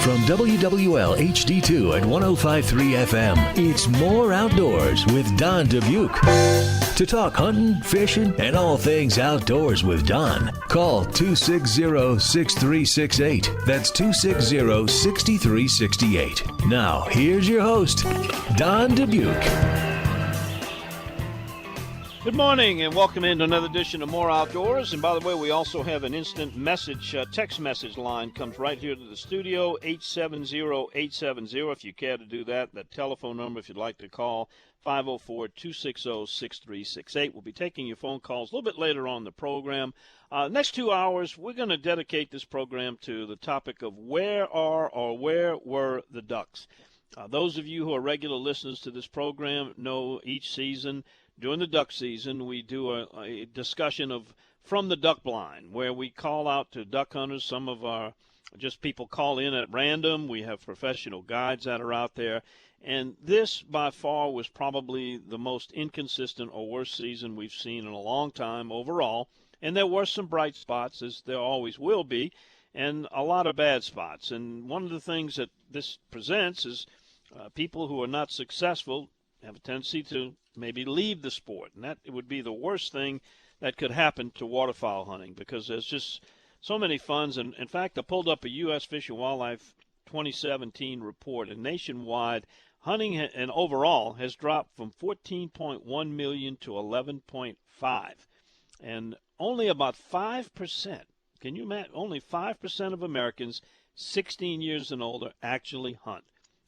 From WWL HD2 at 105.3 FM, it's More Outdoors with Don Dubuc. To talk hunting, fishing, and all things outdoors with Don, call 260-6368. That's 260-6368. Now, here's your host, Don Dubuc. Good morning and welcome into another edition of More Outdoors. And by the way, we also have an instant message, text message line comes right here to the studio, 870-870. If you care to do that, that telephone number if you'd like to call, 504-260-6368. We'll be taking your phone calls a little bit later on in the program. Next 2 hours, we're going to dedicate this program to the topic of where were the ducks. Those of you who are regular listeners to this program know each season, during the duck season, we do a discussion of From the Duck Blind, where we call out to duck hunters. Some of our just people call in at random. We have professional guides that are out there. And this, by far, was probably the most inconsistent or worst season we've seen in a long time overall. And there were some bright spots, as there always will be, and a lot of bad spots. And one of the things that this presents is people who are not successful have a tendency to maybe leave the sport, and that it would be the worst thing that could happen to waterfowl hunting because there's just so many funds. And in fact, I pulled up a U.S. Fish and Wildlife 2017 report, and nationwide hunting and overall has dropped from 14.1 million to 11.5, and only about 5%. Can you imagine? Only 5% of Americans 16 years and older actually hunt.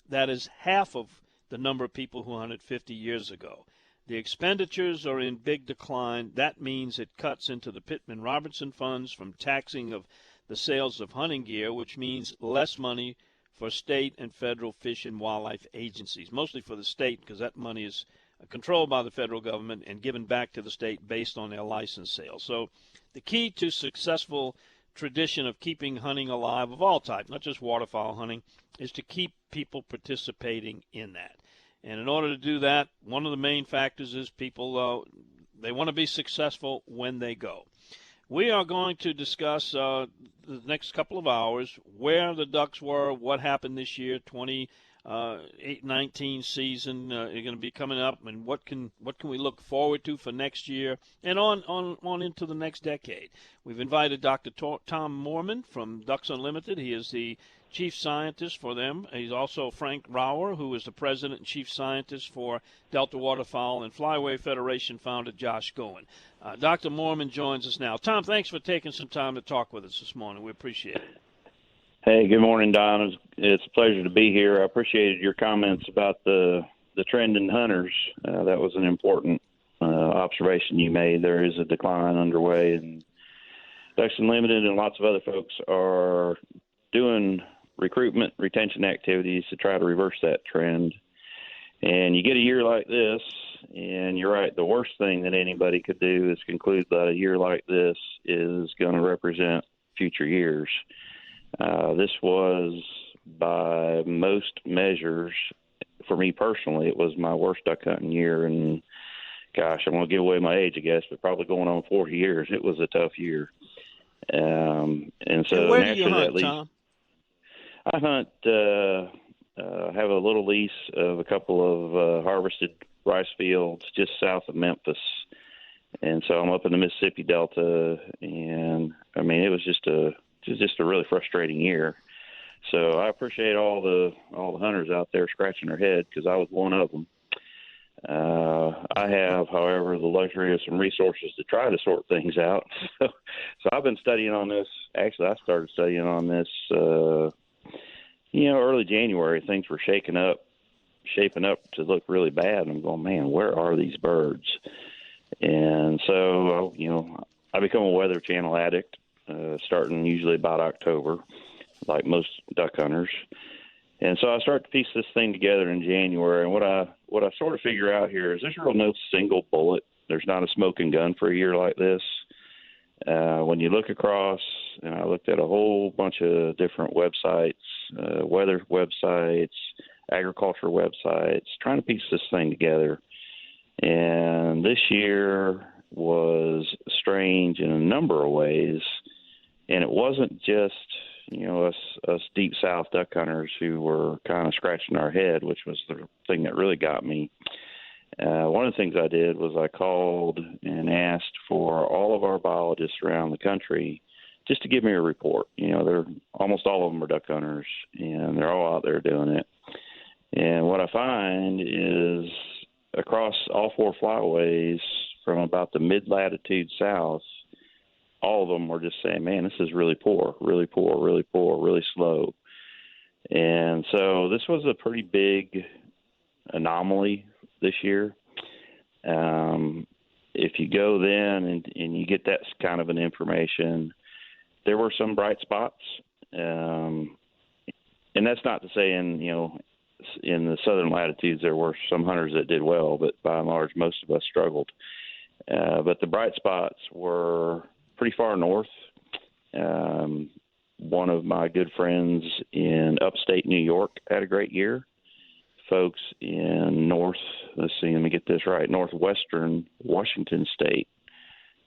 That is half of the number of people who hunted 50 years ago. The expenditures are in big decline. That means it cuts into the Pittman-Robertson funds from taxing of the sales of hunting gear, which means less money for state and federal fish and wildlife agencies, mostly for the state because that money is controlled by the federal government and given back to the state based on their license sales. So the key to successful tradition of keeping hunting alive of all types, not just waterfowl hunting, is to keep people participating in that. And in order to do that, one of the main factors is people, they want to be successful when they go. We are going to discuss the next couple of hours where the ducks were, what happened this year, 2019 season are going to be coming up, and what can we look forward to for next year and on into the next decade. We've invited Dr. Tom Morman from Ducks Unlimited. He is the chief scientist for them. He's also Frank Rauer, who is the president and chief scientist for Delta Waterfowl, and Flyway Federation founder Josh Goens. Dr. Morman joins us now. Tom, thanks for taking some time to talk with us this morning. We appreciate it. Hey, good morning, Don. It's a pleasure to be here. I appreciated your comments about the trend in hunters. That was an important observation you made. There is a decline underway, and Ducks Unlimited and lots of other folks are doing recruitment, retention activities to try to reverse that trend. And you get a year like this, and you're right, the worst thing that anybody could do is conclude that a year like this is going to represent future years. This was, by most measures, for me personally, it was my worst duck hunting year. And, gosh, I'm going to give away my age, I guess, but probably going on 40 years. It was a tough year. And so where do you hunt, Tom? I hunt, have a little lease of a couple of harvested rice fields just south of Memphis. And so I'm up in the Mississippi Delta, and, I mean, it was just a really frustrating year. So I appreciate all the hunters out there scratching their head because I was one of them. I have, however, the luxury of some resources to try to sort things out. So I've been studying on this. Actually, I started studying on this, early January. Things were shaping up to look really bad. And I'm going, man, where are these birds? And so, I become a Weather Channel addict, starting usually about October, like most duck hunters. And so I start to piece this thing together in January. And what I sort of figure out here is there's really no single bullet. There's not a smoking gun for a year like this. When you look across, and I looked at a whole bunch of different websites, weather websites, agriculture websites, trying to piece this thing together. And this year was strange in a number of ways. And it wasn't just, us deep south duck hunters who were kind of scratching our head, which was the thing that really got me. One of the things I did was I called and asked for all of our biologists around the country just to give me a report. They're almost all of them are duck hunters, and they're all out there doing it. And what I find is across all 4 flyways from about the mid-latitude south, all of them were just saying, man, this is really poor, really poor, really poor, really slow. And so this was a pretty big anomaly this year. If you go then and you get that kind of an information, there were some bright spots. And that's not to say in the southern latitudes there were some hunters that did well, but by and large most of us struggled. But the bright spots were pretty far north. One of my good friends in upstate New York had a great year. Folks in northwestern Washington State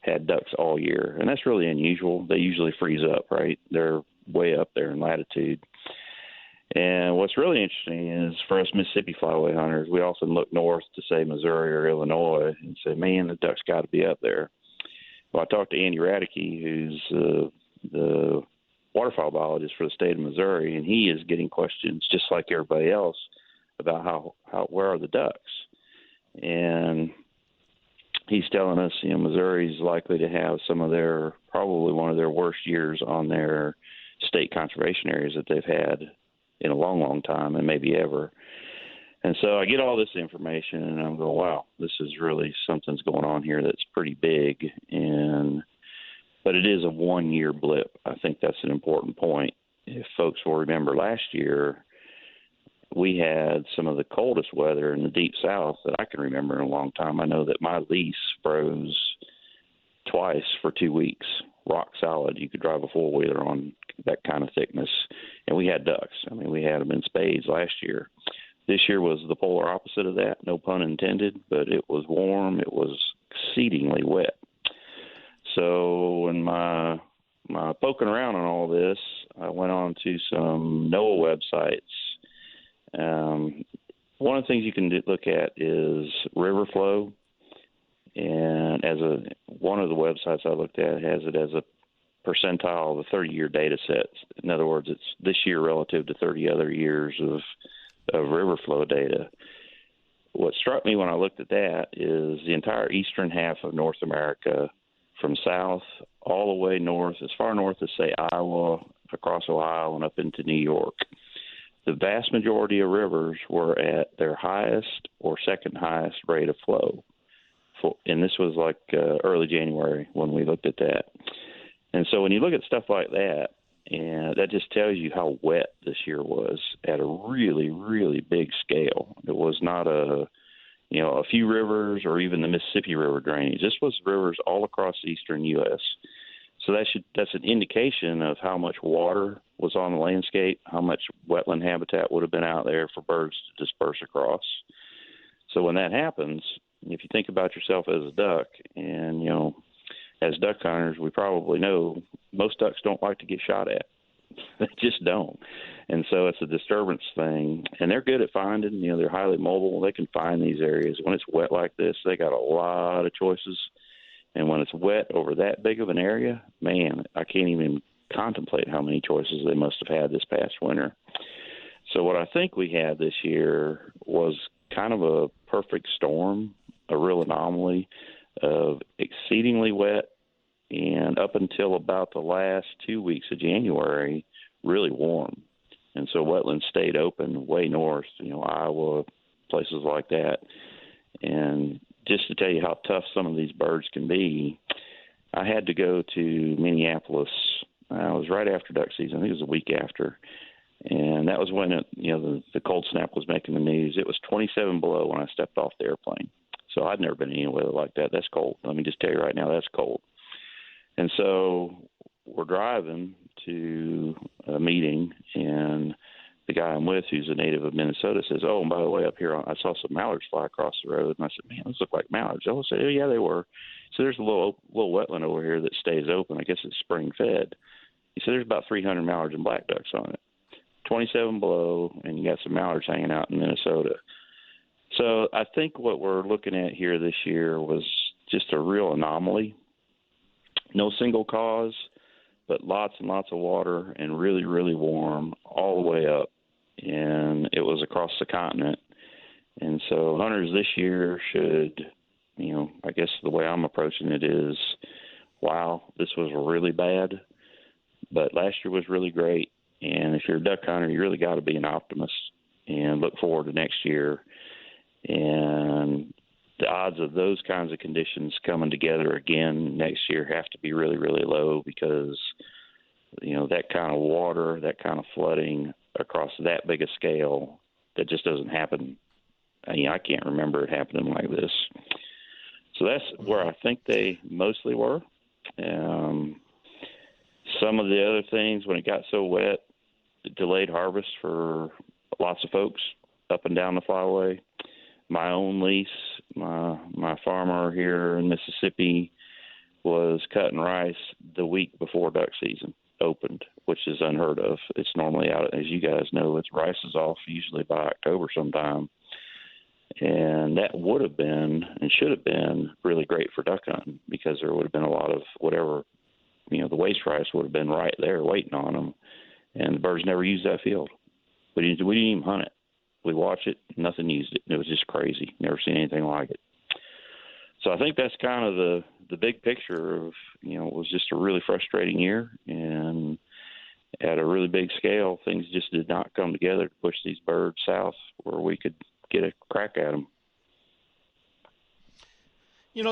had ducks all year, and that's really unusual. They usually freeze up, right? They're way up there in latitude. And what's really interesting is for us Mississippi flyway hunters, we often look north to, say, Missouri or Illinois and say, man, the ducks got to be up there. Well, I talked to Andy Radicke, who's the waterfowl biologist for the state of Missouri, and he is getting questions just like everybody else about where are the ducks. And he's telling us, Missouri's likely to have probably one of their worst years on their state conservation areas that they've had in a long, long time, and maybe ever. And so I get all this information, and I'm going, wow, this is really something's going on here that's pretty big. But it is a one-year blip. I think that's an important point. If folks will remember last year, we had some of the coldest weather in the deep south that I can remember in a long time. I know that my lease froze twice for 2 weeks, rock solid. You could drive a four-wheeler on that kind of thickness. And we had ducks. I mean, we had them in spades last year. This year was the polar opposite of that, no pun intended, but it was warm. It was exceedingly wet. So when my poking around on all this, I went on to some NOAA websites. One of the things you can look at is river flow, and one of the websites I looked at has it as a percentile of the 30-year data sets. In other words, it's this year relative to 30 other years of river flow data. What struck me when I looked at that is the entire eastern half of North America, from south all the way north, as far north as, say, Iowa, across Ohio, and up into New York. The vast majority of rivers were at their highest or second highest rate of flow. And this was like early January when we looked at that. And so when you look at stuff like that, and that just tells you how wet this year was at a really, really big scale. It was not a few rivers or even the Mississippi River drainage. This was rivers all across the eastern U.S. So that's an indication of how much water was on the landscape, how much wetland habitat would have been out there for birds to disperse across. So when that happens, if you think about yourself as a duck, and, as duck hunters, we probably know most ducks don't like to get shot at. They just don't. And so it's a disturbance thing. And they're good at finding, they're highly mobile. They can find these areas. When it's wet like this, they got a lot of choices. And when it's wet over that big of an area, man, I can't even contemplate how many choices they must have had this past winter. So what I think we had this year was kind of a perfect storm, a real anomaly of exceedingly wet, and up until about the last 2 weeks of January, really warm. And so wetlands stayed open way north, Iowa, places like that. And just to tell you how tough some of these birds can be, I had to go to Minneapolis. It was right after duck season. I think it was a week after. And that was when the cold snap was making the news. It was 27 below when I stepped off the airplane. So I'd never been in any weather like that. That's cold. Let me just tell you right now, that's cold. And so we're driving to a meeting, and the guy I'm with, who's a native of Minnesota, says, oh, and by the way, up here, I saw some mallards fly across the road. And I said, man, those look like mallards. I said, oh, yeah, they were. So there's a little wetland over here that stays open. I guess it's spring fed. He said there's about 300 mallards and black ducks on it. 27 below, and you got some mallards hanging out in Minnesota. So I think what we're looking at here this year was just a real anomaly. No single cause, but lots and lots of water and really, really warm all the way up. And it was across the continent. And so hunters this year should, I guess the way I'm approaching it is, wow, this was really bad, but last year was really great. And if you're a duck hunter, you really got to be an optimist and look forward to next year. And the odds of those kinds of conditions coming together again next year have to be really, really low because, that kind of water, that kind of flooding across that big a scale, that just doesn't happen. I can't remember it happening like this. So that's where I think they mostly were. Some of the other things, when it got so wet, it delayed harvest for lots of folks up and down the Flyway. My own lease, my farmer here in Mississippi was cutting rice the week before duck season opened, which is unheard of. It's normally out, as you guys know, rice is off usually by October sometime. And that would have been and should have been really great for duck hunting because there would have been a lot of whatever, the waste rice would have been right there waiting on them. And the birds never used that field. We didn't even hunt it. We watched it, nothing used it. It was just crazy. Never seen anything like it. So I think that's kind of the big picture of, it was just a really frustrating year. And at a really big scale, things just did not come together to push these birds south where we could get a crack at them.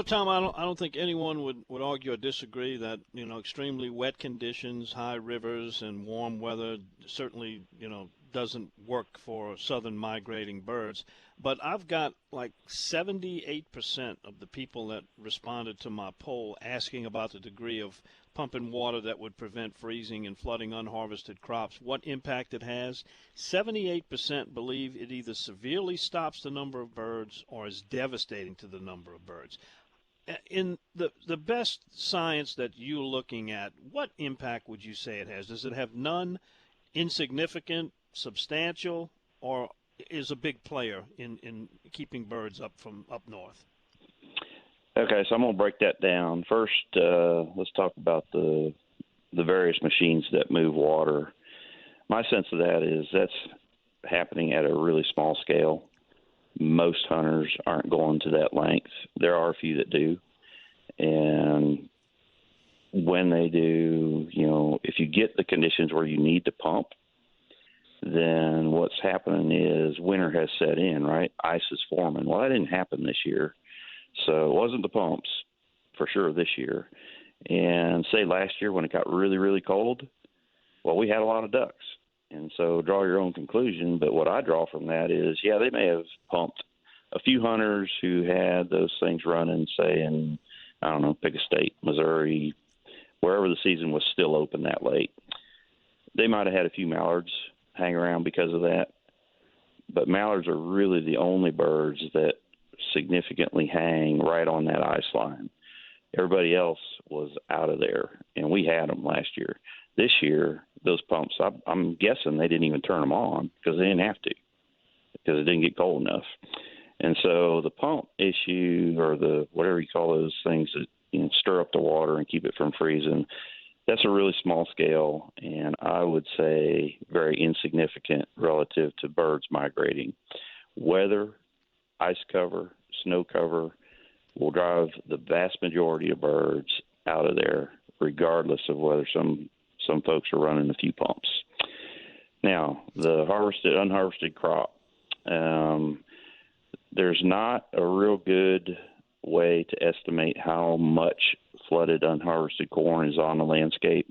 Tom, I don't think anyone would argue or disagree that, extremely wet conditions, high rivers, and warm weather certainly, doesn't work for southern migrating birds. But I've got like 78% of the people that responded to my poll asking about the degree of pumping water that would prevent freezing and flooding unharvested crops, what impact it has. 78% believe it either severely stops the number of birds or is devastating to the number of birds. In the best science that you're looking at, what impact would you say it has? Does it have none, insignificant, substantial, or is a big player in keeping birds up north? Okay, so I'm going to break that down. First, let's talk about the various machines that move water. My sense of that is that's happening at a really small scale. Most hunters aren't going to that length. There are a few that do. And when they do, if you get the conditions where you need to pump, then what's happening is winter has set in, right? Ice is forming. Well, that didn't happen this year. So it wasn't the pumps for sure this year. And say last year when it got really, really cold, well, we had a lot of ducks. And so draw your own conclusion. But what I draw from that is, yeah, they may have pumped a few hunters who had those things running, say, in, I don't know, pick a state, Missouri, wherever the season was still open that late. They might have had a few mallards hang around because of that. But mallards are really the only birds that significantly hang right on that ice line. Everybody else was out of there, and we had them last year. This year, those pumps, I'm guessing they didn't even turn them on because they didn't have to because it didn't get cold enough. And so the pump issue, or the whatever you call those things that stir up the water and keep it from freezing, that's a really small scale, and I would say very insignificant relative to birds migrating. Weather, ice cover, snow cover will drive the vast majority of birds out of there, regardless of whether some folks are running a few pumps. Now, the unharvested crop, there's not a real good way to estimate how much flooded unharvested corn is on the landscape.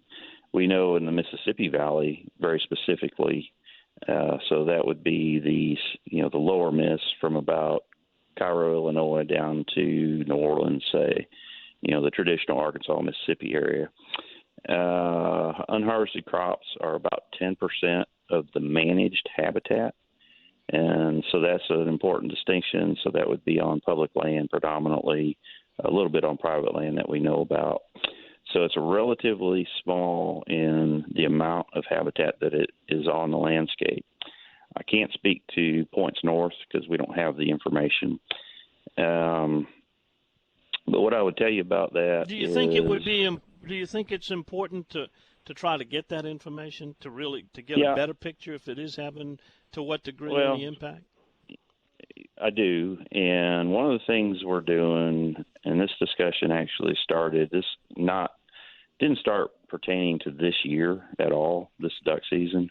We know in the Mississippi Valley very specifically, so that would be the lower Miss from about Cairo, Illinois, down to New Orleans, say, the traditional Arkansas, Mississippi area. Unharvested crops are about 10% of the managed habitat. And so that's an important distinction. So that would be on public land predominantly, a little bit on private land that we know about. So it's a relatively small in the amount of habitat that it is on the landscape. I can't speak to points north because we don't have the information. But what I would tell you about that do you think it's important to try to get that information to get a better picture if it is having to what degree any impact? I do. And one of the things we're doing, and this discussion actually didn't start pertaining to this year at all, this duck season,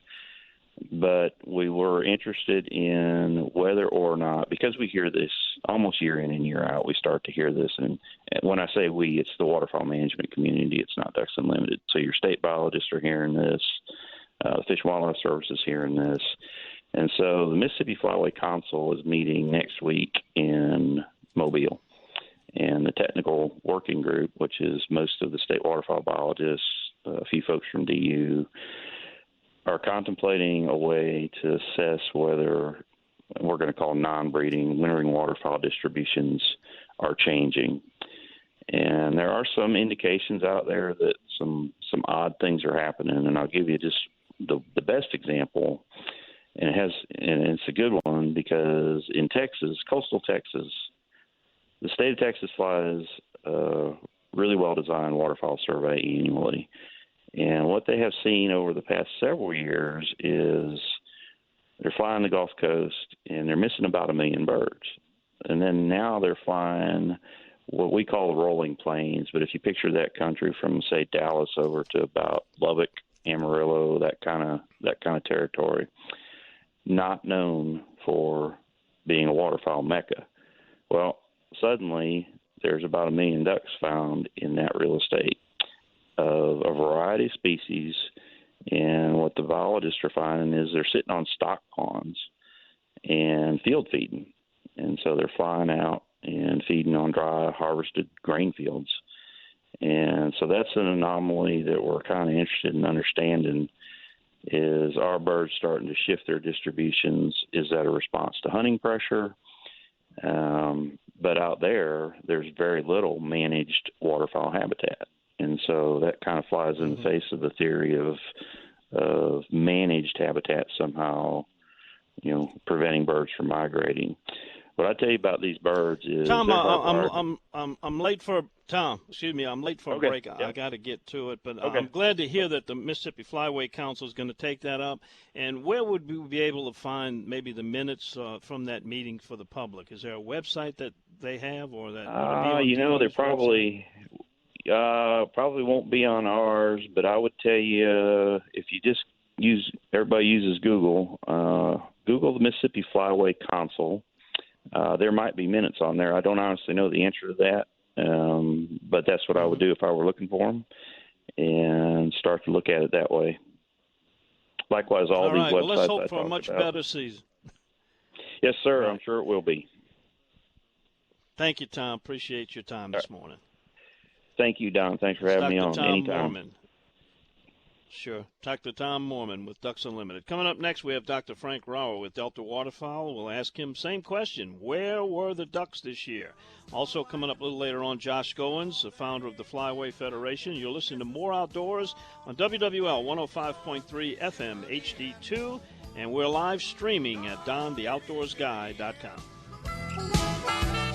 but we were interested in whether or not, because we hear this almost year in and year out, we start to hear this. And when I say we, it's the waterfowl management community. It's not Ducks Unlimited. So your state biologists are hearing this. Fish and Wildlife Service is hearing this. And so the Mississippi Flyway Council is meeting next week in Mobile. And the technical working group, which is most of the state waterfowl biologists, a few folks from DU, are contemplating a way to assess whether we're going to call non-breeding wintering waterfowl distributions are changing. And there are some indications out there that some odd things are happening. And I'll give you just the best example. And it's a good one because in Texas, coastal Texas, the state of Texas flies a really well-designed waterfowl survey annually. And what they have seen over the past several years is they're flying the Gulf Coast and they're missing about 1 million birds. And then now they're flying what we call the rolling plains. But if you picture that country from, say, Dallas over to about Lubbock, Amarillo, that kind of territory, not known for being a waterfowl mecca. Well, suddenly there's about 1 million ducks found in that real estate of a variety of species. And what the biologists are finding is they're sitting on stock ponds and field feeding. And so they're flying out and feeding on dry, harvested grain fields. And so that's an anomaly that we're kind of interested in understanding. Is our birds starting to shift their distributions? Is that a response to hunting pressure? But out there's very little managed waterfowl habitat. And so that kind of flies in the face of the theory of managed habitat somehow, preventing birds from migrating. What I tell you about these birds is Tom, I'm late for a break. Yeah. I got to get to it, but Okay. I'm glad to hear that the Mississippi Flyway Council is going to take that up. And where would we be able to find maybe the minutes from that meeting for the public? Is there a website that they have, or that? They're probably won't be on ours, but I would tell you if you just everybody uses Google. Google the Mississippi Flyway Council. There might be minutes on there. I don't honestly know the answer to that, but that's what I would do if I were looking for them, and start to look at it that way. Likewise, all these websites. Well, let's hope for a much better season. Yes, sir. Right. I'm sure it will be. Thank you, Tom. Appreciate your time this morning. Thank you, Don. Thanks for having me on. Tom Anytime. Morman. Sure. Talk to Tom Morman with Ducks Unlimited. Coming up next, we have Dr. Frank Rauer with Delta Waterfowl. We'll ask him same question. Where were the ducks this year? Also coming up a little later on, Josh Goens, the founder of the Flyway Federation. You're listening to More Outdoors on WWL 105.3 FM HD2, and we're live streaming at DonTheOutdoorsGuy.com.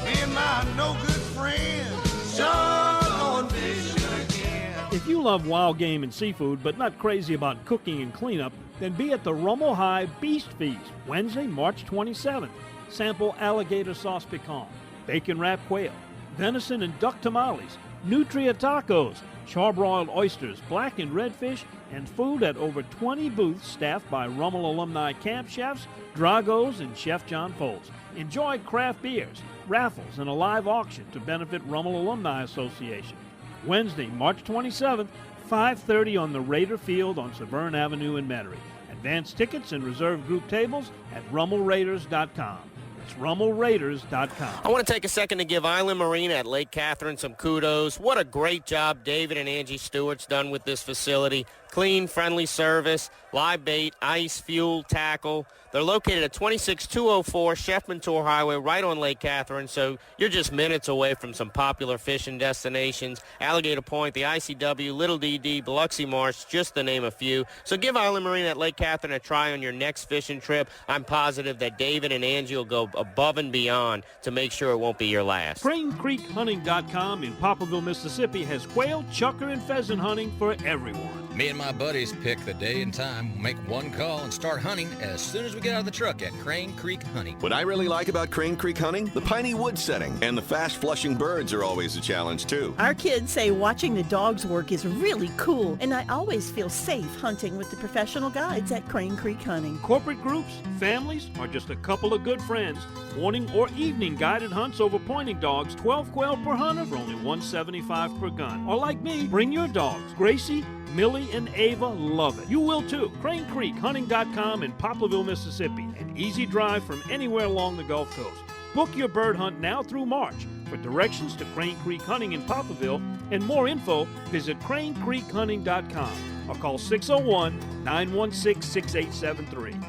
Me and my no good friend, Sean, going fishing again. If you love wild game and seafood, but not crazy about cooking and cleanup, then be at the Rummel High Beast Feast, Wednesday, March 27th. Sample alligator sauce pecan, bacon wrapped quail, venison and duck tamales, nutria tacos, charbroiled oysters, black and red fish, and food at over 20 booths staffed by Rummel alumni camp chefs, Dragos, and Chef John Foltz. Enjoy craft beers, raffles, and a live auction to benefit Rummel Alumni Association. Wednesday, March 27th, 5:30 on the Raider Field on Severn Avenue in Metairie. Advance tickets and reserve group tables at RummelRaiders.com. It's RummelRaiders.com. I want to take a second to give Island Marina at Lake Catherine some kudos. What a great job David and Angie Stewart's done with this facility. Clean, friendly service, live bait, ice, fuel, tackle. They're located at 26204 Sheffman Tour Highway right on Lake Catherine, so you're just minutes away from some popular fishing destinations. Alligator Point, the ICW, Little DD, Biloxi Marsh, just to name a few. So give Island Marine at Lake Catherine a try on your next fishing trip. I'm positive that David and Angie will go above and beyond to make sure it won't be your last. CraneCreekHunting.com in Poplarville, Mississippi has quail, chucker, and pheasant hunting for everyone. Me and my buddies pick the day and time, make one call, and start hunting as soon as we get out of the truck at Crane Creek Hunting. What I really like about Crane Creek Hunting, the piney wood setting, and the fast-flushing birds are always a challenge, too. Our kids say watching the dogs work is really cool, and I always feel safe hunting with the professional guides at Crane Creek Hunting. Corporate groups, families, or just a couple of good friends, morning or evening guided hunts over pointing dogs, 12 quail per hunter for only $175 per gun. Or like me, bring your dogs. Gracie, Millie, and Ava love it. You will too. CraneCreekHunting.com in Poplarville, Mississippi. An easy drive from anywhere along the Gulf Coast. Book your bird hunt now through March. For directions to Crane Creek Hunting in Poplarville and more info, visit CraneCreekHunting.com or call 601-916-6873.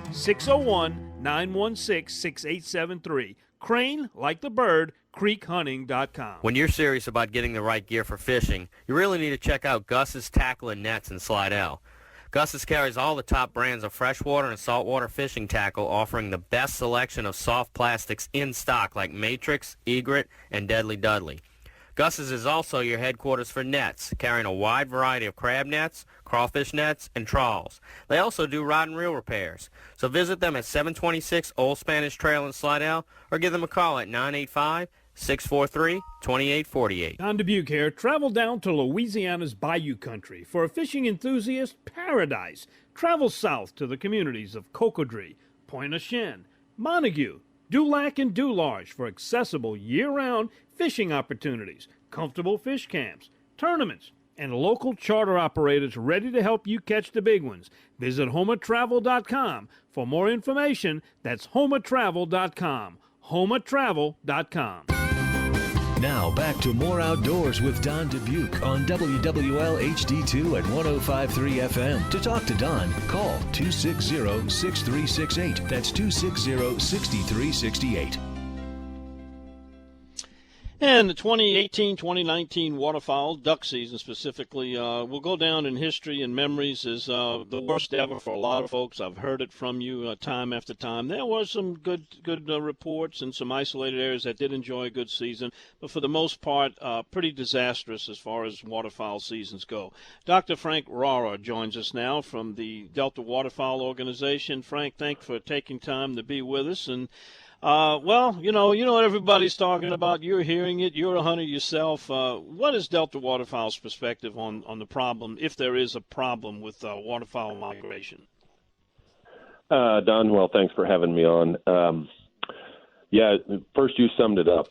601-916-6873. Crane, like the bird, creekhunting.com. When you're serious about getting the right gear for fishing, you really need to check out Gus's Tackle and Nets in Slidell. Gus's carries all the top brands of freshwater and saltwater fishing tackle, offering the best selection of soft plastics in stock like Matrix, Egret, and Deadly Dudley. Gus's is also your headquarters for nets, carrying a wide variety of crab nets, crawfish nets, and trawls. They also do rod and reel repairs. So visit them at 726 Old Spanish Trail in Slidell or give them a call at 985-643-2848. Don Dubuc here. Travel down to Louisiana's Bayou Country for a fishing enthusiast paradise. Travel south to the communities of Cocodrie, Pointe-aux-Chenes, Montague, Dulac, and Dularge for accessible year-round fishing opportunities, comfortable fish camps, tournaments, and local charter operators ready to help you catch the big ones. Visit homatravel.com for more information. That's homatravel.com. homatravel.com. Now back to more outdoors with Don Dubuc on WWL HD2 at 105.3 FM. To talk to Don, call 260-6368. That's 260-6368. And the 2018-2019 waterfowl duck season specifically will go down in history and memories as the worst ever for a lot of folks. I've heard it from you time after time. There were some good reports and some isolated areas that did enjoy a good season, but for the most part, pretty disastrous as far as waterfowl seasons go. Dr. Frank Rara joins us now from the Delta Waterfowl Organization. Frank, thanks for taking time to be with us. And well, you know what everybody's talking about. You're hearing it. You're a hunter yourself. What is Delta Waterfowl's perspective on the problem, if there is a problem with waterfowl migration? Don, well, thanks for having me on. Yeah, first you summed it up.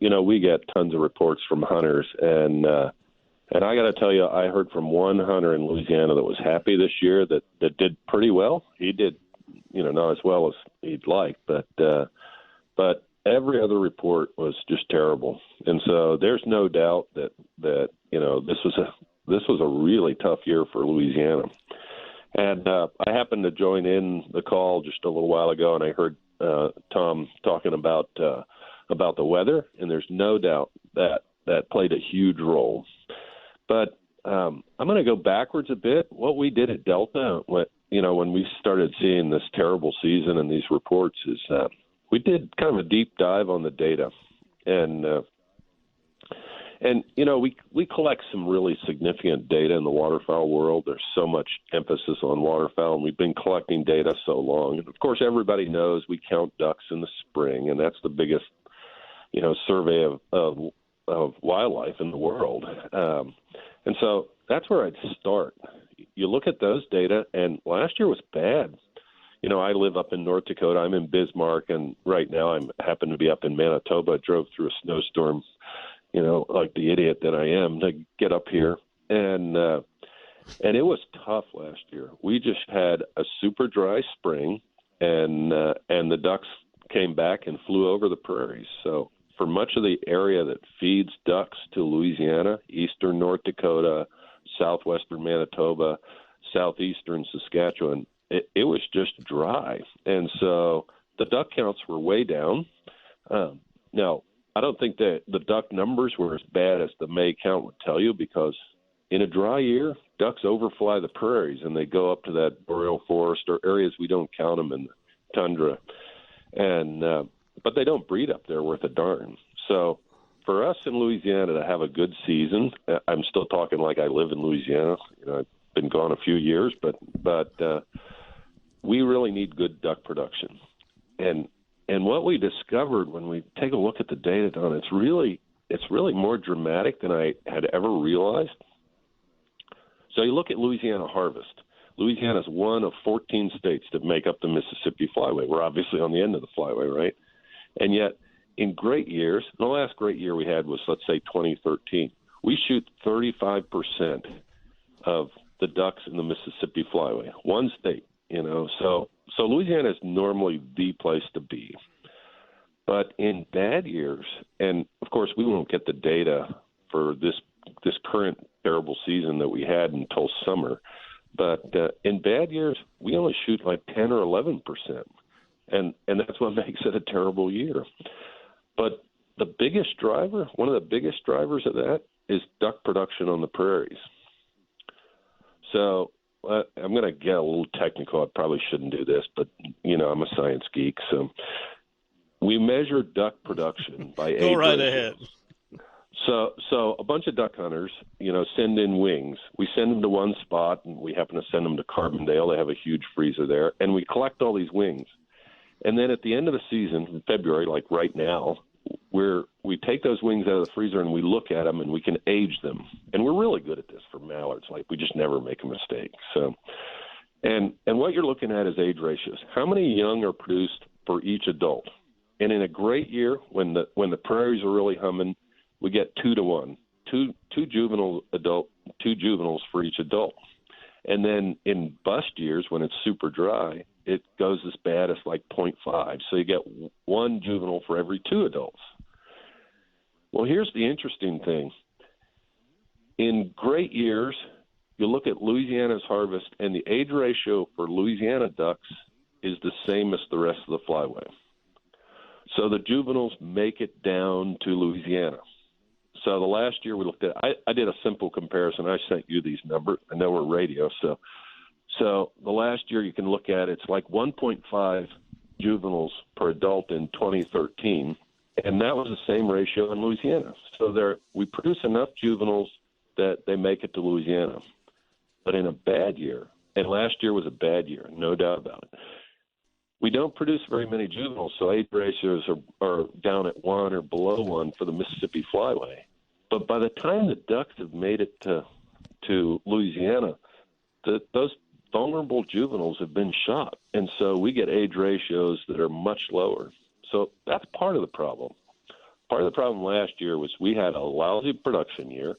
We get tons of reports from hunters, and I got to tell you, I heard from one hunter in Louisiana that was happy this year that did pretty well. He did, not as well as he'd like, but every other report was just terrible. And so there's no doubt that this was a really tough year for Louisiana. And I happened to join in the call just a little while ago, and I heard Tom talking about the weather, and there's no doubt that played a huge role. But I'm going to go backwards a bit. What we did at Delta, when we started seeing this terrible season and these reports, is we did kind of a deep dive on the data, and we collect some really significant data in the waterfowl world. There's so much emphasis on waterfowl, and we've been collecting data so long. And of course, everybody knows we count ducks in the spring, and that's the biggest, survey of wildlife in the world. And so that's where I'd start. You look at those data, and last year was bad. I live up in North Dakota. I'm in Bismarck, and right now I happen to be up in Manitoba. I drove through a snowstorm, like the idiot that I am, to get up here. And it was tough last year. We just had a super dry spring, and the ducks came back and flew over the prairies. So for much of the area that feeds ducks to Louisiana, eastern North Dakota, southwestern Manitoba, southeastern Saskatchewan, it was just dry. And so the duck counts were way down. Now, I don't think that the duck numbers were as bad as the May count would tell you, because in a dry year, ducks overfly the prairies and they go up to that boreal forest or areas we don't count them in the tundra. And but they don't breed up there worth a darn. So for us in Louisiana to have a good season, I'm still talking like I live in Louisiana. I've been gone a few years, but we really need good duck production. And what we discovered when we take a look at the data, Don, it's really more dramatic than I had ever realized. So you look at Louisiana harvest. Louisiana is one of 14 states that make up the Mississippi Flyway. We're obviously on the end of the Flyway, right? And yet, in great years, the last great year we had was, let's say, 2013, we shoot 35% of the ducks in the Mississippi Flyway, one state, So Louisiana is normally the place to be. But in bad years, and of course we won't get the data for this current terrible season that we had until summer, but in bad years we only shoot like 10 or 11%, and that's what makes it a terrible year. But one of the biggest drivers of that is duck production on the prairies. So I'm going to get a little technical. I probably shouldn't do this, but, I'm a science geek. So we measure duck production by age. Go right ahead. So a bunch of duck hunters, send in wings. We send them to one spot, and we happen to send them to Carbondale. They have a huge freezer there, and we collect all these wings. And then at the end of the season, in February, like right now, we take those wings out of the freezer and we look at them and we can age them. And we're really good at this for mallards. Like, we just never make a mistake. So, and what you're looking at is age ratios. How many young are produced for each adult? And in a great year, when the prairies are really humming, we get 2 to 1, two juveniles for each adult. And then in bust years, when it's super dry, it goes as bad as like 0.5. So you get 1 juvenile for every 2 adults. Well, here's the interesting thing. In great years, you look at Louisiana's harvest, and the age ratio for Louisiana ducks is the same as the rest of the Flyway. So the juveniles make it down to Louisiana. So the last year we looked at, I did a simple comparison. I sent you these numbers. I know we're radio, so the last year you can look at, it's like 1.5 juveniles per adult in 2013, and that was the same ratio in Louisiana. So we produce enough juveniles that they make it to Louisiana. But in a bad year, and last year was a bad year, no doubt about it, we don't produce very many juveniles, so age ratios are down at 1 or below 1 for the Mississippi Flyway. But by the time the ducks have made it to Louisiana, those vulnerable juveniles have been shot, and so we get age ratios that are much lower. So that's part of the problem. Part of the problem last year was we had a lousy production year,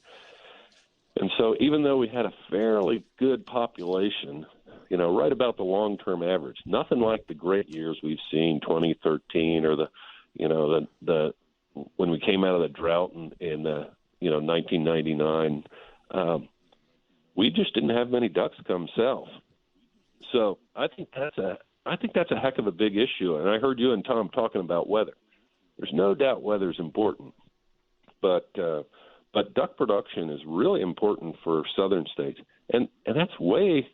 and so even though we had a fairly good population, right about the long-term average, nothing like the great years we've seen, 2013 or the when we came out of the drought in 1999. We just didn't have many ducks come south. So I think that's a heck of a big issue. And I heard you and Tom talking about weather. There's no doubt weather's important, but duck production is really important for southern states, and that's way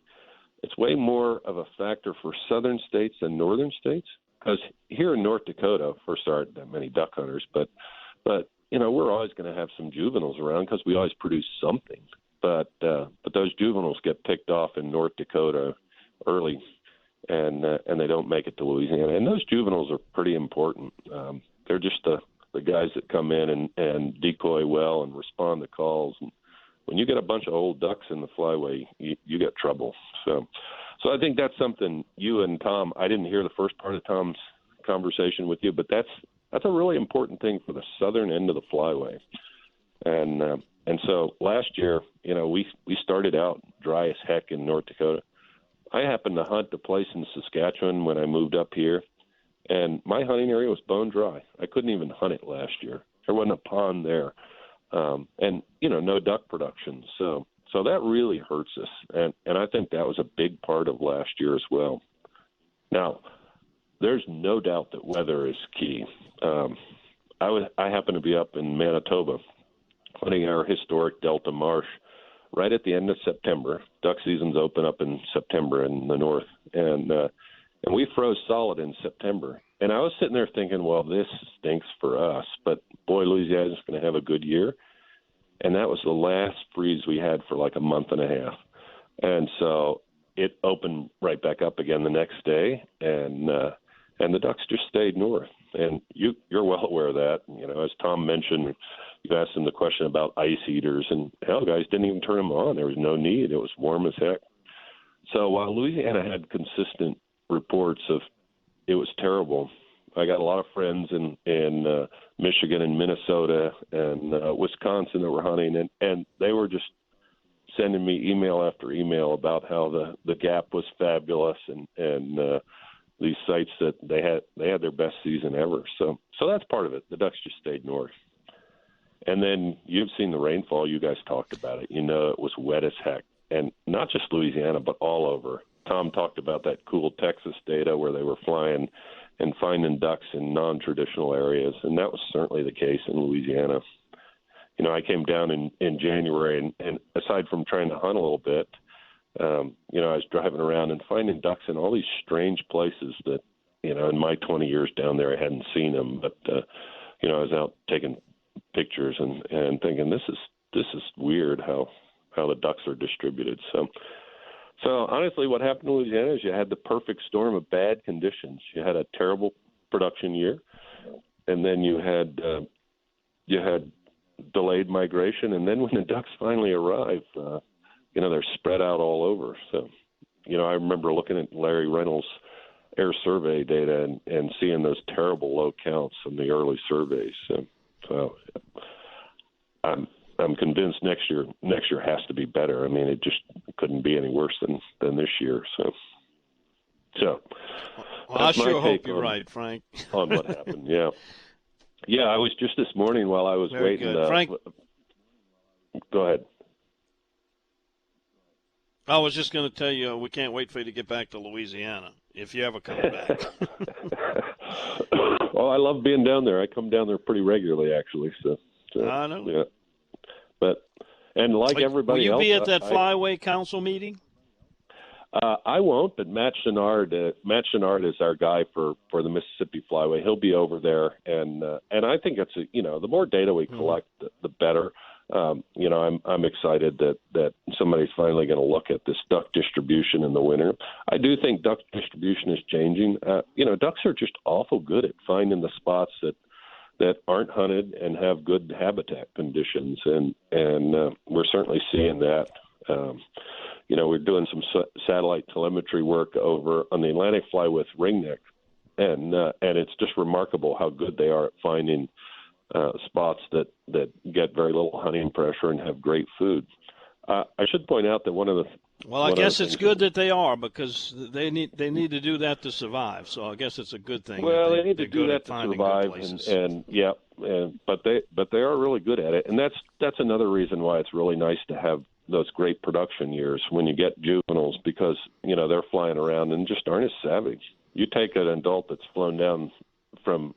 more of a factor for southern states than northern states. Because here in North Dakota, first, there aren't that many duck hunters, but we're always going to have some juveniles around because we always produce something. But those juveniles get picked off in North Dakota early, and they don't make it to Louisiana. And those juveniles are pretty important. They're just the guys that come in and decoy well and respond to calls. And when you get a bunch of old ducks in the Flyway, you get trouble. So I think that's something you and Tom, I didn't hear the first part of Tom's conversation with you, but that's a really important thing for the southern end of the Flyway. And so last year, we started out dry as heck in North Dakota. I happened to hunt a place in Saskatchewan when I moved up here, and my hunting area was bone dry. I couldn't even hunt it last year. There wasn't a pond there, and no duck production. So So that really hurts us, and I think that was a big part of last year as well. Now, there's no doubt that weather is key. I happen to be up in Manitoba, hunting our historic Delta Marsh right at the end of September. Duck seasons open up in September in the north, and we froze solid in September. And I was sitting there thinking, well, this stinks for us, but boy, Louisiana's going to have a good year. And that was the last freeze we had for like a month and a half. And so it opened right back up again the next day, and the ducks just stayed north. And you're well aware of that. You know, as Tom mentioned, you asked him the question about ice heaters, and hell, guys didn't even turn them on. There was no need. It was warm as heck. So while Louisiana had consistent reports of it was terrible, I got a lot of friends in Michigan and Minnesota and Wisconsin that were hunting, and they were just sending me email after email about how the gap was fabulous and these sites that they had their best season ever. So that's part of it. The ducks just stayed north. And then you've seen the rainfall. You guys talked about it. You know, it was wet as heck, and not just Louisiana, but all over. Tom talked about that cool Texas data where they were flying and finding ducks in non-traditional areas, and that was certainly the case in Louisiana. You know, I came down in January, and aside from trying to hunt a little bit, you know, I was driving around and finding ducks in all these strange places that, you know, in my 20 years down there, I hadn't seen them. But, you know, I was out taking pictures and thinking, this is weird how the ducks are distributed. So honestly, what happened in Louisiana is you had the perfect storm of bad conditions. You had a terrible production year, and then you had delayed migration, and then when the ducks finally arrive, you know, they're spread out all over. So, you know, I remember looking at Larry Reynolds' air survey data and seeing those terrible low counts in the early surveys. So I'm convinced next year has to be better. I mean, it just couldn't be any worse than this year. So well, I sure hope you're right, Frank. On what happened, yeah. Yeah, I was just this morning while I was Very waiting. Good. Frank, go ahead. I was just going to tell you, we can't wait for you to get back to Louisiana if you ever come back. Well, I love being down there. I come down there pretty regularly, actually. So I know. Yeah. And like everybody else, will you be at that Flyway Council meeting? I won't, but Matt Chenard is our guy for the Mississippi Flyway. He'll be over there, and I think it's the more data we collect, the better. You know, I'm excited that somebody's finally going to look at this duck distribution in the winter. I do think duck distribution is changing. You know, ducks are just awful good at finding the spots that aren't hunted and have good habitat conditions, and we're certainly seeing that. You know, we're doing some satellite telemetry work over on the Atlantic Fly with ringneck, and it's just remarkable how good they are at finding spots that get very little hunting pressure and have great food. I should point out that one of the I guess it's good that they are, because they need to do that to survive. So I guess it's a good thing. Well, they need to do that to survive, but they are really good at it, and that's another reason why it's really nice to have those great production years when you get juveniles, because you know they're flying around and just aren't as savage. You take an adult that's flown down from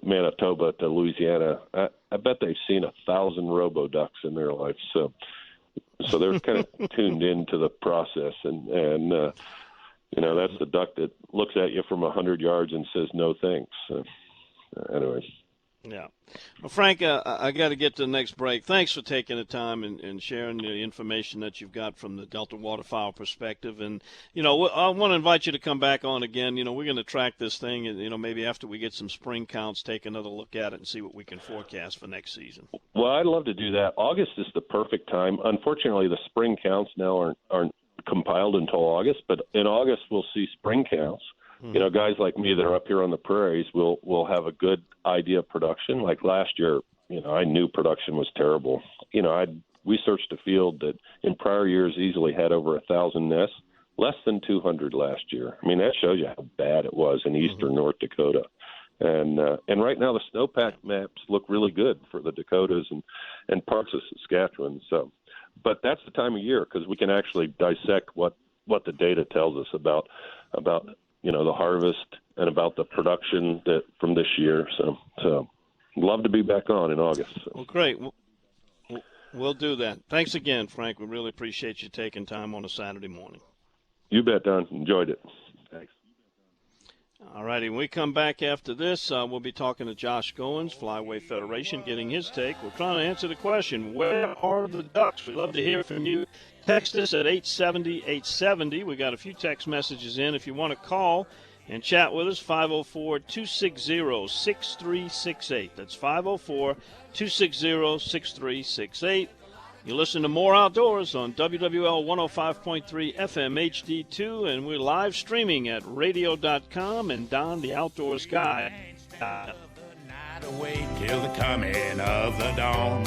Manitoba to Louisiana, I bet they've seen 1,000 robo ducks in their life. So they're kind of tuned into the process, and you know, that's the duck that looks at you from 100 yards and says no thanks. Anyways. Yeah. Well, Frank, I got to get to the next break. Thanks for taking the time and sharing the information that you've got from the Delta waterfowl perspective. And, you know, I want to invite you to come back on again. You know, we're going to track this thing, and, you know, maybe after we get some spring counts, take another look at it and see what we can forecast for next season. Well, I'd love to do that. August is the perfect time. Unfortunately, the spring counts now aren't compiled until August, but in August we'll see spring counts. You know, guys like me that are up here on the prairies will have a good idea of production. Like last year, you know, I knew production was terrible. You know, we searched a field that in prior years easily had over 1,000 nests, less than 200 last year. I mean, that shows you how bad it was in eastern North Dakota. And right now the snowpack maps look really good for the Dakotas and parts of Saskatchewan. So but that's the time of year because we can actually dissect what the data tells us about the harvest and about the production from this year. So love to be back on in August. So. Well, great. We'll do that. Thanks again, Frank. We really appreciate you taking time on a Saturday morning. You bet, Don. Enjoyed it. Thanks. All righty. When we come back after this, we'll be talking to Josh Goens, Flyway Federation, getting his take. We're trying to answer the question, where are the Ducks? We'd love to hear from you. Text us at 870-870. We got a few text messages in. If you want to call and chat with us, 504-260-6368. That's 504-260-6368. You listen to More Outdoors on WWL 105.3 FM HD2, and we're live streaming at radio.com and Don the Outdoors Guy. Wait till the coming of the dawn.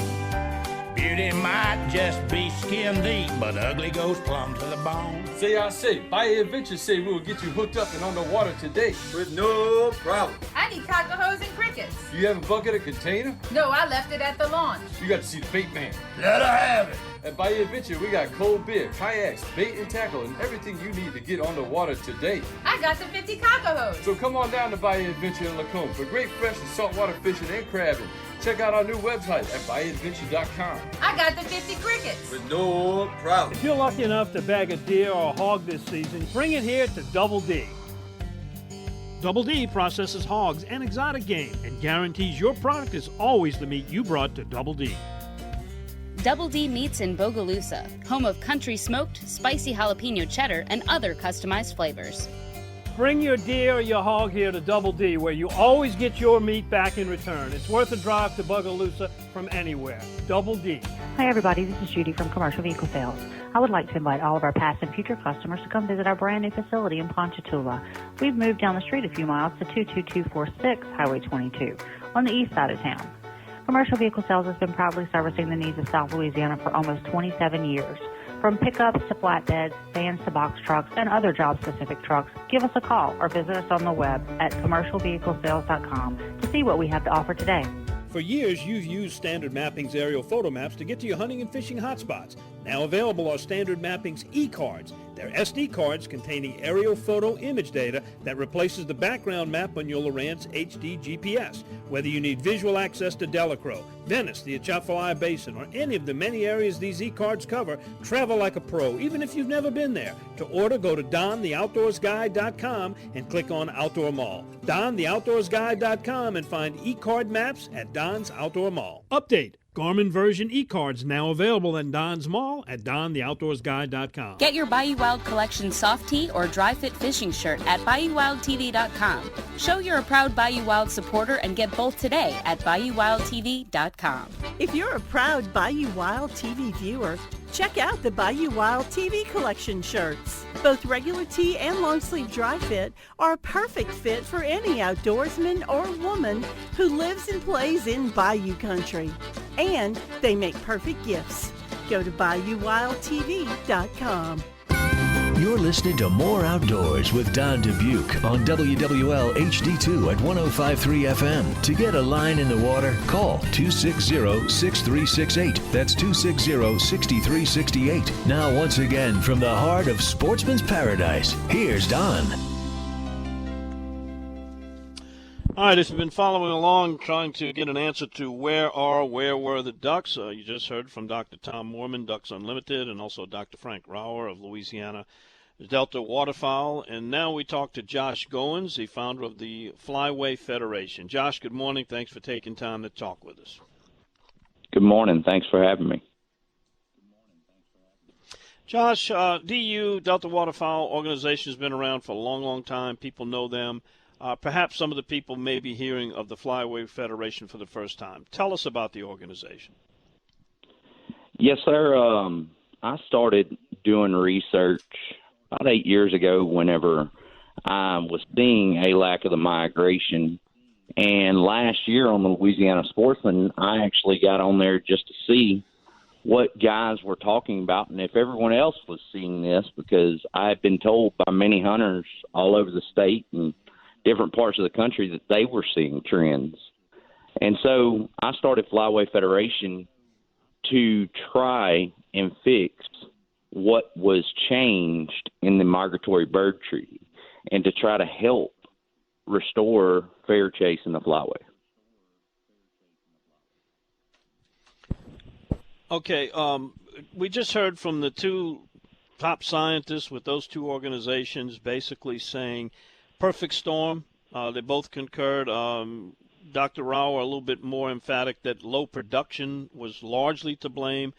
Beauty might just be skin deep, but ugly goes plumb to the bone. CRC, Bayou Adventure say we will get you hooked up and on the water today with no problem. I need taco hose and crickets. You have a bucket or container? No, I left it at the launch. You got to see the bait man. Let her have it. At Bayou Adventure, we got cold beer, kayaks, bait and tackle, and everything you need to get on the water today. I got the 50 taco hose. So come on down to Bayou Adventure in Lacombe for great fresh and saltwater fishing and crabbing. Check out our new website at BayouAdventure.com. I got the 50 crickets. With no problem. If you're lucky enough to bag a deer or a hog this season, bring it here to Double D. Double D processes hogs and exotic game and guarantees your product is always the meat you brought to Double D. Double D Meats in Bogalusa, home of country smoked, spicy jalapeno cheddar, and other customized flavors. Bring your deer or your hog here to Double D, where you always get your meat back in return. It's worth a drive to Bogalusa from anywhere. Double D. Hi, everybody. This is Judy from Commercial Vehicle Sales. I would like to invite all of our past and future customers to come visit our brand new facility in Ponchatoula. We've moved down the street a few miles to 22246 Highway 22 on the east side of town. Commercial Vehicle Sales has been proudly servicing the needs of South Louisiana for almost 27 years. From pickups to flatbeds, vans to box trucks, and other job-specific trucks, give us a call or visit us on the web at commercialvehiclesales.com to see what we have to offer today. For years, you've used Standard Mapping's aerial photo maps to get to your hunting and fishing hotspots. Now available are Standard Mapping's e-cards. They're SD cards containing aerial photo image data that replaces the background map on your Lowrance HD GPS. Whether you need visual access to Delacroix, Venice, the Atchafalaya Basin, or any of the many areas these e-cards cover, travel like a pro, even if you've never been there. To order, go to dontheoutdoorsguide.com and click on Outdoor Mall. dontheoutdoorsguide.com and find e-card maps at Don's Outdoor Mall. Update. Garmin version e-cards now available in Don's Mall at dontheoutdoorsguide.com. Get your Bayou Wild Collection soft tee or dry fit fishing shirt at BayouWildTV.com. Show you're a proud Bayou Wild supporter and get both today at BayouWildTV.com. If you're a proud Bayou Wild TV viewer, check out the Bayou Wild TV Collection shirts. Both regular tee and long sleeve dry fit are a perfect fit for any outdoorsman or woman who lives and plays in Bayou country. And they make perfect gifts. Go to BayouWildTV.com. You're listening to More Outdoors with Don Dubuc on WWL HD2 at 105.3 FM. To get a line in the water, call 260-6368. That's 260-6368. Now, once again, from the heart of Sportsman's Paradise, here's Don. All right, if you've been following along, trying to get an answer to where were the Ducks, you just heard from Dr. Tom Morman, Ducks Unlimited, and also Dr. Frank Rauer of Louisiana Delta Waterfowl. And now we talk to Josh Goens, the founder of the Flyway Federation. Josh, good morning. Thanks for taking time to talk with us. Good morning. Thanks for having me. Josh, DU, Delta Waterfowl organization, has been around for a long, long time. People know them. Perhaps some of the people may be hearing of the Flyway Federation for the first time. Tell us about the organization. Yes, sir. I started doing research about 8 years ago whenever I was seeing a lack of the migration. And last year on the Louisiana Sportsman, I actually got on there just to see what guys were talking about and if everyone else was seeing this, because I had been told by many hunters all over the state and different parts of the country that they were seeing trends. And so I started Flyway Federation to try and fix what was changed in the migratory bird treaty and to try to help restore fair chase in the flyway. Okay, we just heard from the two top scientists with those two organizations basically saying perfect storm. They both concurred. Dr. Rao a little bit more emphatic that low production was largely to blame.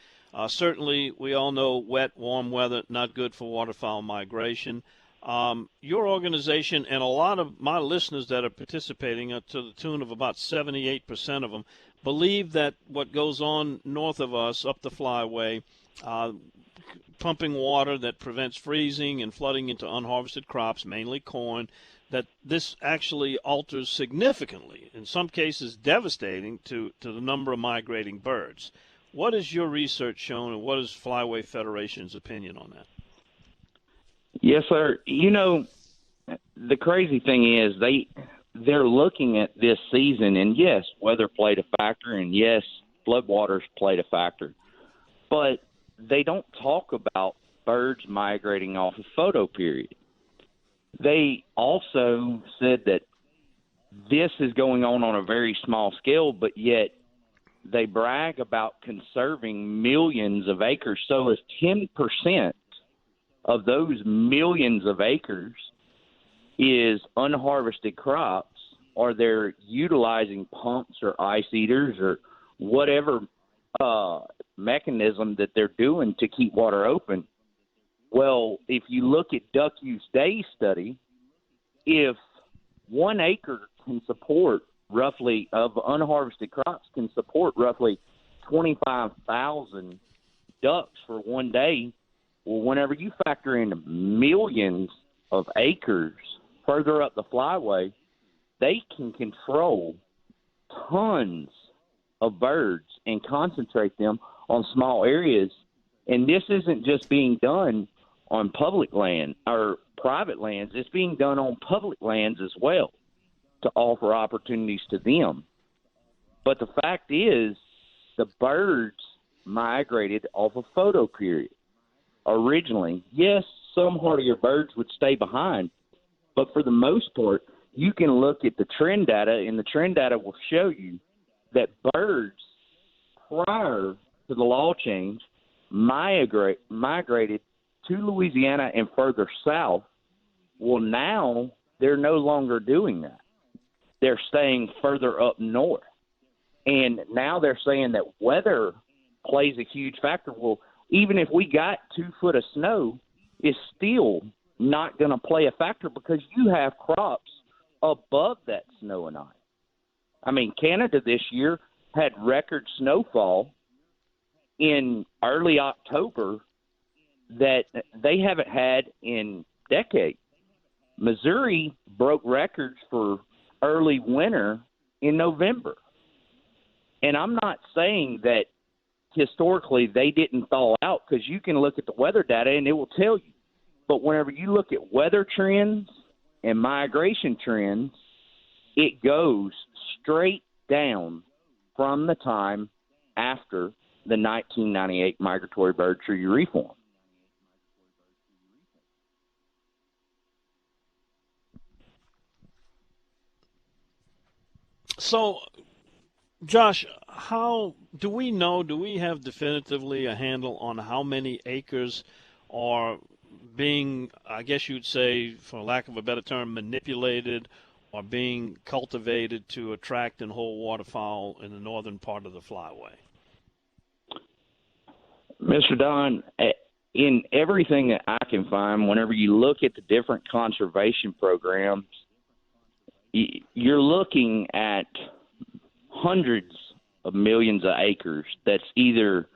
Certainly, we all know wet, warm weather, not good for waterfowl migration. Your organization and a lot of my listeners that are participating, to the tune of about 78% of them, believe that what goes on north of us, up the flyway, pumping water that prevents freezing and flooding into unharvested crops, mainly corn, that this actually alters significantly, in some cases devastating, to the number of migrating birds. What has your research shown, and what is Flyway Federation's opinion on that? Yes, sir. You know, the crazy thing is they're looking at this season, and yes, weather played a factor, and yes, floodwaters played a factor. But they don't talk about birds migrating off a photo period. They also said that this is going on a very small scale, but yet they brag about conserving millions of acres. So as 10% of those millions of acres is unharvested crops, or they're utilizing pumps or ice eaters or whatever mechanism that they're doing to keep water open. Well, if you look at Duck Use Day study, if 1 acre can support roughly, of unharvested crops, can support roughly 25,000 ducks for 1 day, well, whenever you factor in millions of acres further up the flyway, they can control tons of birds and concentrate them on small areas. And this isn't just being done on public land or private lands. It's being done on public lands as well to offer opportunities to them. But the fact is, the birds migrated off a photo period. Originally, yes, some hardier birds would stay behind, but for the most part, you can look at the trend data, and the trend data will show you that birds prior to the law change migrated to Louisiana and further south. Well, now they're no longer doing that. They're staying further up north. And now they're saying that weather plays a huge factor. Well, even if we got 2 foot of snow, it's still not going to play a factor because you have crops above that snow and ice. I mean, Canada this year had record snowfall in early October that they haven't had in decades. Missouri broke records for early winter in November. And I'm not saying that historically they didn't thaw out, because you can look at the weather data and it will tell you. But whenever you look at weather trends and migration trends, it goes straight down from the time after the 1998 migratory bird treaty reform. So, Josh, how do we know, do we have definitively a handle on how many acres are being, I guess you'd say, for lack of a better term, manipulated or being cultivated to attract and hold waterfowl in the northern part of the flyway? Mr. Don, in everything that I can find, whenever you look at the different conservation programs, you're looking at hundreds of millions of acres that's either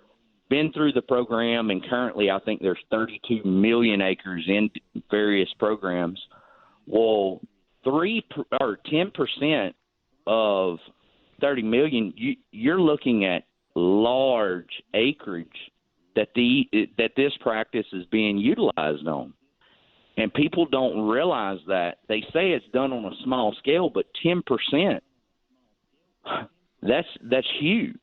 been through the program, and currently I think there's 32 million acres in various programs. Well, 10% of 30 million, you're looking at large acreage that this practice is being utilized on. And people don't realize that. They say it's done on a small scale, but 10%, that's huge.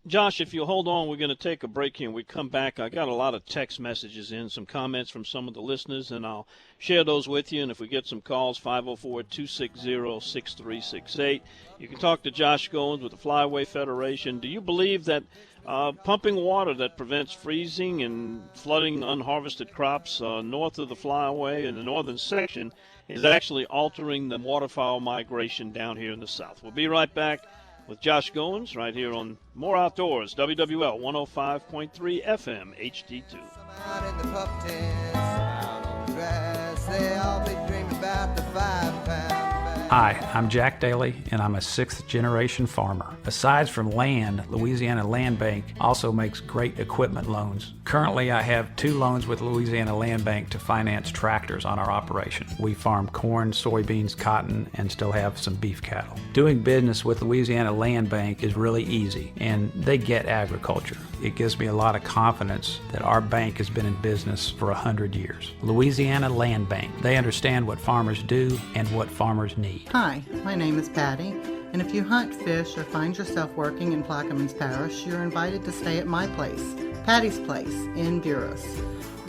Josh, if you'll hold on, we're going to take a break here. When we come back, I got a lot of text messages in, some comments from some of the listeners, and I'll share those with you. And if we get some calls, 504-260-6368. You can talk to Josh Goens with the Flyway Federation. Do you believe that pumping water that prevents freezing and flooding unharvested crops north of the Flyway in the northern section is actually altering the waterfowl migration down here in the south? We'll be right back with Josh Goens right here on More Outdoors, WWL 105.3 FM HD2. Out in the pup tents, out on the grass, they all be dreaming about the 5-pound bag. Hi, I'm Jack Daly, and I'm a sixth-generation farmer. Aside from land, Louisiana Land Bank also makes great equipment loans. Currently, I have 2 loans with Louisiana Land Bank to finance tractors on our operation. We farm corn, soybeans, cotton, and still have some beef cattle. Doing business with Louisiana Land Bank is really easy, and they get agriculture. It gives me a lot of confidence that our bank has been in business for 100 years. Louisiana Land Bank. They understand what farmers do and what farmers need. Hi, my name is Patty, and if you hunt, fish, or find yourself working in Plaquemines Parish, you're invited to stay at my place, Patty's Place in Buras.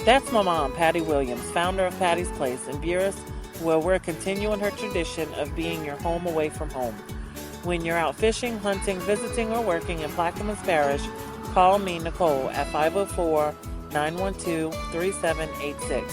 That's my mom, Patty Williams, founder of Patty's Place in Buras, where we're continuing her tradition of being your home away from home. When you're out fishing, hunting, visiting, or working in Plaquemines Parish, call me, Nicole, at 504-912-3786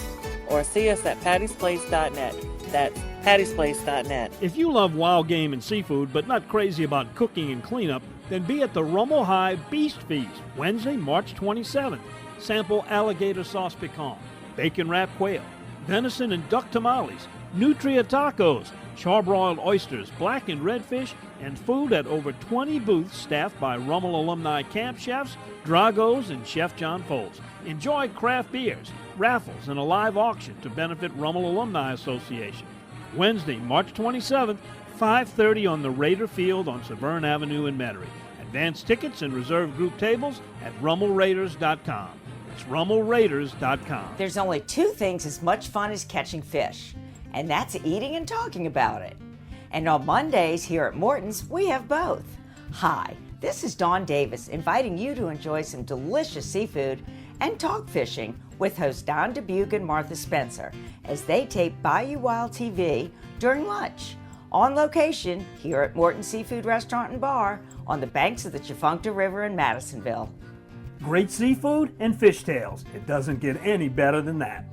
or see us at pattysplace.net. That's pattysplace.net. If you love wild game and seafood but not crazy about cooking and cleanup, then be at the Rummel High Beast Feast, Wednesday, March 27th. Sample alligator sauce pecan, bacon wrapped quail, venison and duck tamales, nutria tacos, charbroiled oysters, black and redfish, and food at over 20 booths staffed by Rummel alumni camp chefs, Dragos, and Chef John Foles. Enjoy craft beers, raffles, and a live auction to benefit Rummel Alumni Association. Wednesday, March 27th, 5:30 on the Raider Field on Severn Avenue in Metairie. Advance tickets and reserve group tables at rummelraiders.com. It's rummelraiders.com. There's only 2 things as much fun as catching fish, and that's eating and talking about it. And on Mondays here at Morton's, we have both. Hi, this is Dawn Davis inviting you to enjoy some delicious seafood and talk fishing with host Don Dubuc and Martha Spencer as they tape Bayou Wild TV during lunch on location here at Morton Seafood Restaurant and Bar on the banks of the Chafuncta River in Madisonville. Great seafood and fishtails. It doesn't get any better than that.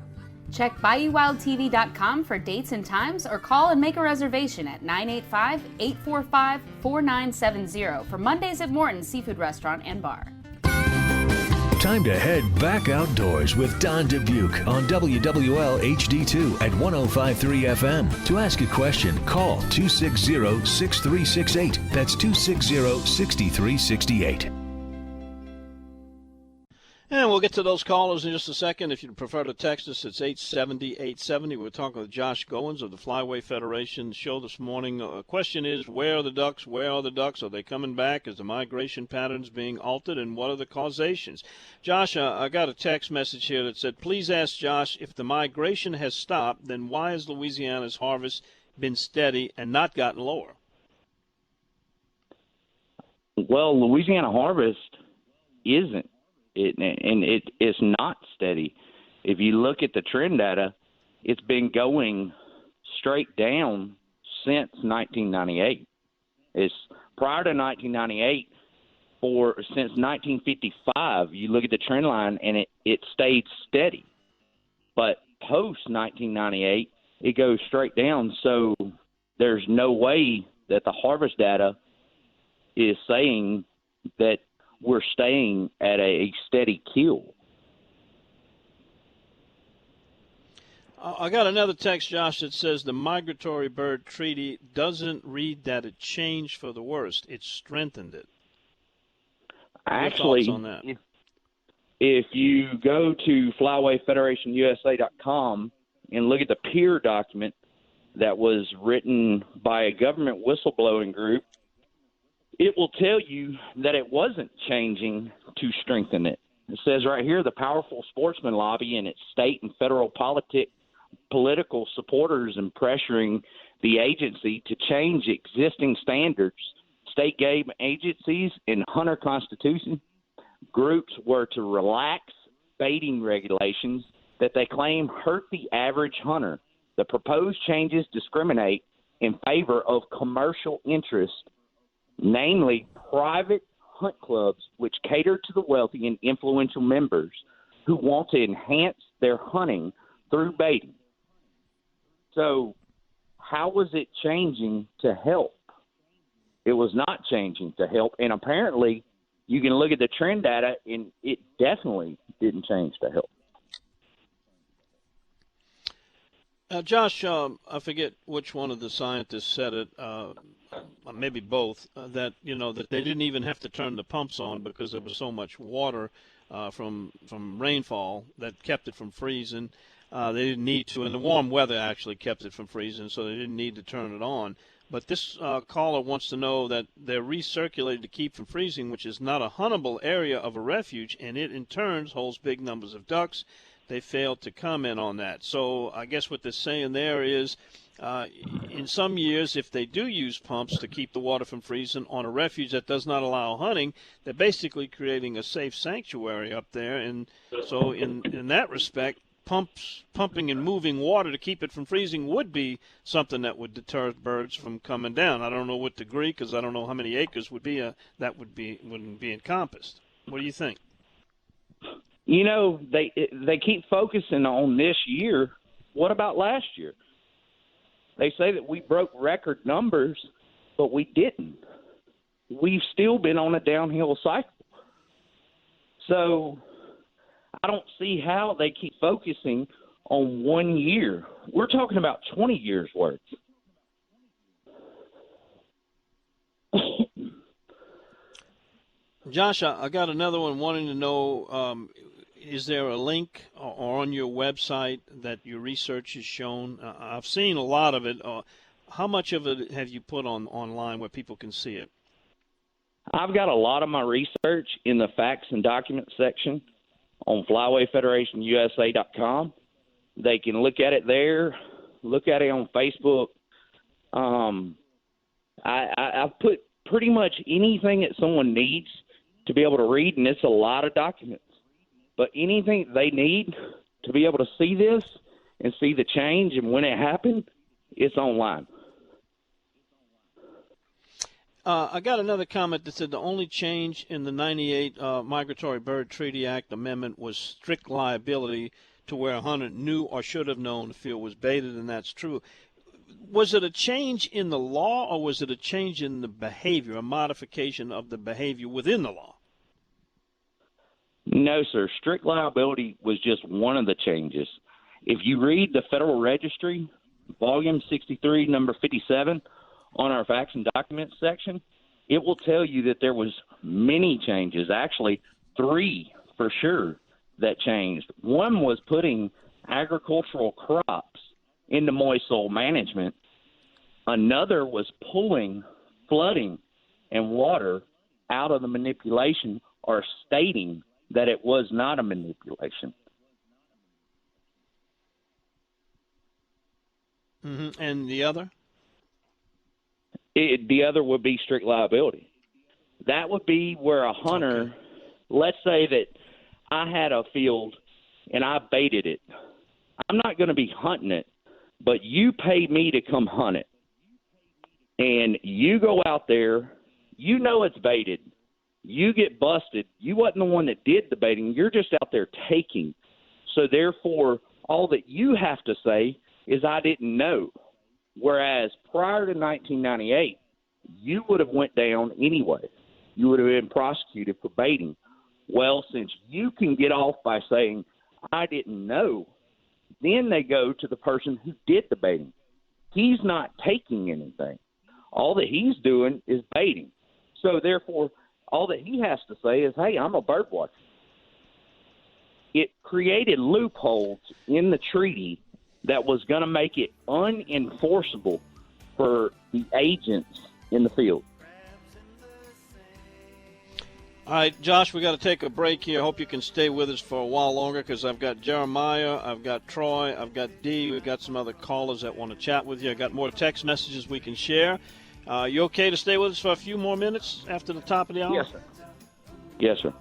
Check BayouWildTV.com for dates and times or call and make a reservation at 985-845-4970 for Mondays at Morton Seafood Restaurant and Bar. Time to head back outdoors with Don Dubuc on WWL HD2 at 105.3 FM. To ask a question, call 260-6368. That's 260-6368. And we'll get to those callers in just a second. If you prefer to text us, it's 870-870. We're talking with Josh Goens of the Flyway Federation. The show this morning, the question is, where are the ducks? Where are the ducks? Are they coming back? Is the migration patterns being altered? And what are the causations? Josh, I got a text message here that said, please ask Josh, if the migration has stopped, then why has Louisiana's harvest been steady and not gotten lower? Well, Louisiana harvest isn't. It's not steady. If you look at the trend data, it's been going straight down since 1998. It's prior to 1998, since 1955, you look at the trend line and it stayed steady. But post 1998, it goes straight down. So there's no way that the harvest data is saying that we're staying at a steady kill. I got another text, Josh, that says the Migratory Bird Treaty doesn't read that it changed for the worst. It strengthened it. Actually, your thoughts on that? If you go to flywayfederationusa.com and look at the peer document that was written by a government whistleblowing group, it will tell you that it wasn't changing to strengthen it. It says right here, the powerful sportsman lobby and its state and federal political supporters and pressuring the agency to change existing standards state game agencies and hunter constitution groups were to relax baiting regulations that they claim hurt the average hunter. The proposed changes discriminate in favor of commercial interests, namely private hunt clubs which cater to the wealthy and influential members who want to enhance their hunting through baiting. So how was it changing to help? It was not changing to help, and apparently you can look at the trend data, and it definitely didn't change to help. Josh, I forget which one of the scientists said it, maybe both, that that they didn't even have to turn the pumps on because there was so much water from rainfall that kept it from freezing. They didn't need to, and the warm weather actually kept it from freezing, so they didn't need to turn it on. But this caller wants to know that they're recirculated to keep from freezing, which is not a huntable area of a refuge, and it in turn holds big numbers of ducks. They failed to comment on that. So I guess what they're saying there is in some years, if they do use pumps to keep the water from freezing on a refuge that does not allow hunting, they're basically creating a safe sanctuary up there. And so in that respect, pumping and moving water to keep it from freezing would be something that would deter birds from coming down. I don't know what degree, because I don't know how many acres would be wouldn't be encompassed. What do you think? They keep focusing on this year. What about last year? They say that we broke record numbers, but we didn't. We've still been on a downhill cycle. So I don't see how they keep focusing on 1 year. We're talking about 20 years worth. Josh, I got another one wanting to know, is there a link or on your website that your research has shown? I've seen a lot of it. How much of it have you put online where people can see it? I've got a lot of my research in the facts and documents section on flywayfederationusa.com. They can look at it there, look at it on Facebook. I've put pretty much anything that someone needs to be able to read, and it's a lot of documents. But anything they need to be able to see this and see the change and when it happened, it's online. I got another comment that said the only change in the 98 Migratory Bird Treaty Act amendment was strict liability to where a hunter knew or should have known the field was baited, and that's true. Was it a change in the law, or was it a change in the behavior, a modification of the behavior within the law? No, sir. Strict liability was just one of the changes. If you read the Federal Registry, Volume 63, Number 57, on our facts and documents section, it will tell you that there was many changes, actually 3 for sure, that changed. One was putting agricultural crops into moist soil management. Another was pulling flooding and water out of the manipulation, or stating that it was not a manipulation. Mm-hmm. And the other? The other would be strict liability. That would be where a hunter, let's say that I had a field and I baited it. I'm not going to be hunting it, but you pay me to come hunt it. And you go out there, you know it's baited. You get busted. You wasn't the one that did the baiting. You're just out there taking. So therefore, all that you have to say is, I didn't know. Whereas prior to 1998, you would have went down anyway. You would have been prosecuted for baiting. Well, since you can get off by saying, I didn't know, then they go to the person who did the baiting. He's not taking anything. All that he's doing is baiting. So therefore, all that he has to say is, hey, I'm a bird watcher. It created loopholes in the treaty that was going to make it unenforceable for the agents in the field. All right, Josh, we got to take a break here. I hope you can stay with us for a while longer, because I've got Jeremiah, I've got Troy, I've got Dee, we've got some other callers that want to chat with you. I got more text messages we can share. You okay to stay with us for a few more minutes after the top of the hour? Yes, sir. Yes, sir.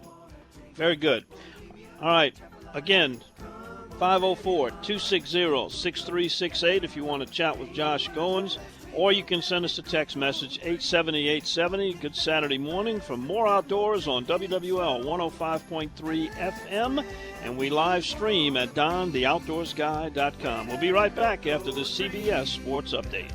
Very good. All right. Again, 504-260-6368 if you want to chat with Josh Goens, or you can send us a text message, 870-870. Good Saturday morning from More Outdoors on WWL 105.3 FM, and we live stream at DonTheOutdoorsGuy.com. We'll be right back after this CBS Sports Update.